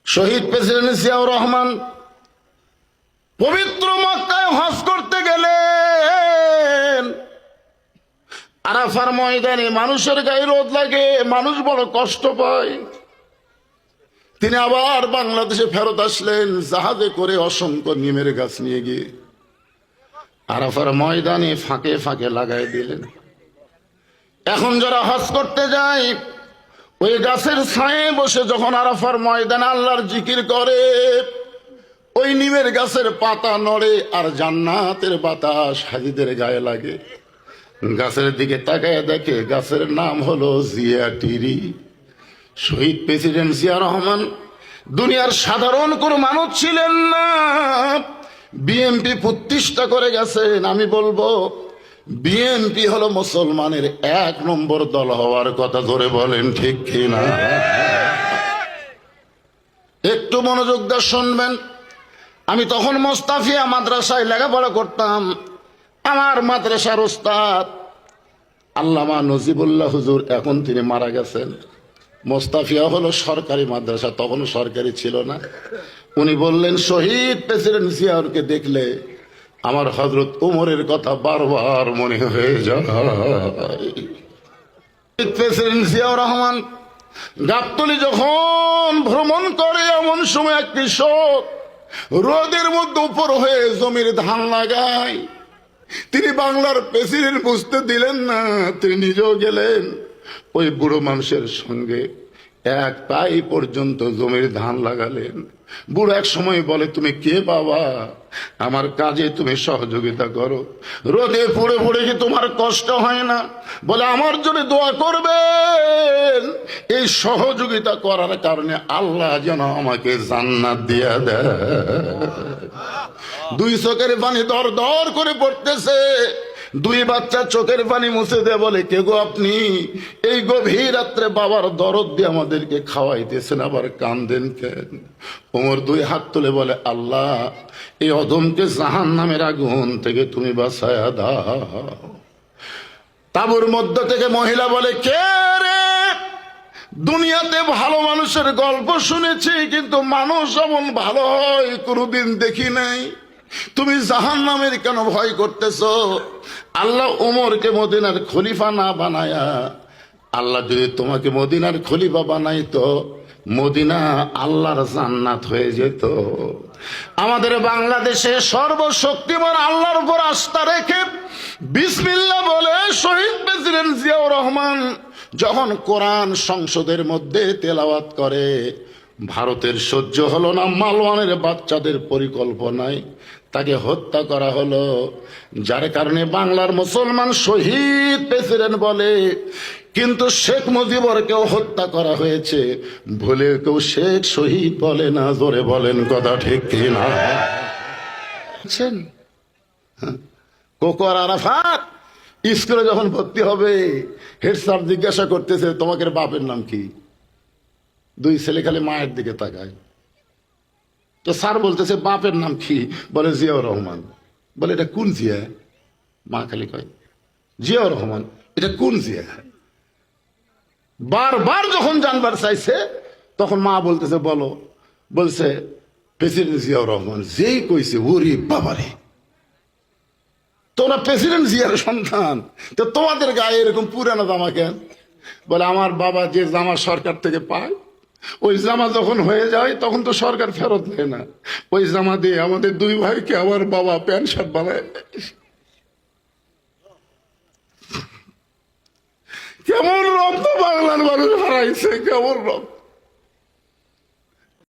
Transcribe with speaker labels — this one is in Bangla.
Speaker 1: শহীদ প্রেসিডেন্ট জিয়াউর রহমান পবিত্র মক্কায় হজ করতে গেলেন। আরাফার ময়দানে মানুষের গায়ে রোদ লাগে, মানুষ বড় কষ্ট পায়। তিনি আবার বাংলাদেশে ফেরত আসলেন জাহাজে করে, অসংখ্য নিমের গাছ নিয়ে গিয়ে আরাফার ময়দানে ফাঁকে ফাঁকে লাগাই দিলেন। এখন যারা হজ করতে যায় ওই গাছের ছায়ে বসে যখন আরাফার ময়দানে আল্লাহর জিকির করে, ওই নিমের গাছের পাতা নড়ে আর জান্নাতের বাতাস হাজিদের গায়ে লাগে। গাছের দিকে তাকায় দেখে গাছের নাম হলো জিয়া টিরি। শহীদ প্রেসিডেন্ট জিয়া রহমান দুনিয়ার সাধারণ কোনো মানুষ ছিলেন না। বিএনপি প্রতিষ্ঠা করে গেছেন। আমি বলবো বিএনপি হলো মুসলমানের 1 নম্বর দল হওয়ার কথা। ধরে বলেন ঠিক কিনা? একটু মনোযোগ দিয়ে শুনবেন। আমি তখন মোস্তাফিয়া মাদ্রাসায় লেখাপড়া করতাম। আমার মাদ্রাসার ওস্তাদ আল্লামা নজিবুল্লাহ হুজুর, এখন তিনি মারা গেছেন। মোস্তাফিয়া হলো সরকারি মাদ্রাসা, তখন সরকারি ছিল না। উনি বললেন, শহীদ প্রেসিডেন্ট জিয়াউরকে দেখলে আমার হযরত উমরের কথা বারবার মনে হয়ে যায়। প্রেসিডেন্ট জিয়াউর রহমান গাবতলী যখন ভ্রমণ করে, এমন সময় এক কৃষক রোদের মধ্যে উপর হয়ে জমির ধান লাগায়। তিনি বাংলার প্রেসিডেন্ট বুঝতে দিলেন না, তিনি নিজেও গেলেন ওই বুড়ো মানুষের সঙ্গে 1 পাই পর্যন্ত জমির ধান লাগালেন। বুড়ো এক সময় বলে, তুমি কে বাবা, আমার কাজে তুমি সহযোগিতা করো, রোদে পড়ে পড়ে কি তোমার কষ্ট হয় না? বলে, আমার জন্য দোয়া করবেন, এই সহযোগিতা করার কারণে আল্লাহ যেন আমাকে জান্নাত দিয়ে দেয়। 2 চোখের পানি দর দর করে পড়তেছে। 2 বাচ্চা চোখের পানি মুছে দেয়, বলে, কে গো আপনি? এই গভীর রাত্রে বাবার দরদ দিয়ে আমাদেরকে খাওয়াইতেছেন, আবার কান্দেন কেন? ওমর 2 হাত তুলে বলে, আল্লাহ, এই অধমকে জাহান্নামের আগুন থেকে তুমি বাঁচায়া দাও। তাঁবুর মধ্য থেকে মহিলা বলে, কে রে? দুনিয়াতে ভালো মানুষের গল্প শুনেছি, কিন্তু মানুষ এমন ভালো হয় কোনোদিন দেখি নাই। তুমি জাহান্নামের কেন ভয় করতেছ? আল্লাহ ওমরকে মদিনার খলিফা না বানায়া, আল্লাহ যদি তোমাকে মদিনার খলিফা বানাইতো, মদিনা আল্লাহর জান্নাত হয়ে যেত। আমাদের বাংলাদেশে সর্বশক্তিমান আল্লাহর উপর আস্থা রেখে বিসমিল্লাহ বলে শহীদ প্রেসিডেন্ট জিয়াউর রহমান যখন কোরআন সংসদের মধ্যে তেলাওয়াত করে, ভারতের সহ্য হলো না। মালওয়ানের বাচ্চাদের পরিকল্পনায় তাকে হত্যা করা হলো, যার কারণে বাংলার মুসলমান শহীদ প্রেসিডেন্ট বলে। কিন্তু শেখ মুজিবরকেও হত্যা করা হয়েছে, ভুলে কেউ শেখ শহীদ বলে না। জোরে বলেন কথা ঠিক কিনা? কোকর আরাফাত স্কুলে যখন ভর্তি হবে, হেড স্যার জিজ্ঞাসা করতেছে, তোমাদের বাপের নাম কি? 2 ছেলে খালি মায়ের দিকে তাকায়। তো স্যার বলতেছে, বাপের নাম কি? বলে, জিয়াউর রহমান। বলে, এটা কোন জিয়া? মা খালি কয়, জিয়াউর রহমান। এটা কোন জিয়া? বারবার যখন জানবার চাইছে, তখন মা বলতেছে, বলো। বলছে, প্রেসিডেন্ট জিয়াউর রহমান। যেই কইছে, ওরে বাবারে, তোমরা প্রেসিডেন্ট জিয়ার সন্তান, তো তোমাদের গায়ে এরকম পুরানো জামা কেন? বলে, আমার বাবা যে জামা সরকার থেকে পায়, ওই জামা যখন হয়ে যায় তখন তো সরকার ফেরত দেয় না। ওই জামা দিয়ে আমাদের 2 ভাইকে আমার বাবা প্যান্ট শার্ট বানায়। কেমন রক্ত বাংলার মানুষ হারাইছে, কেমন রক্ত!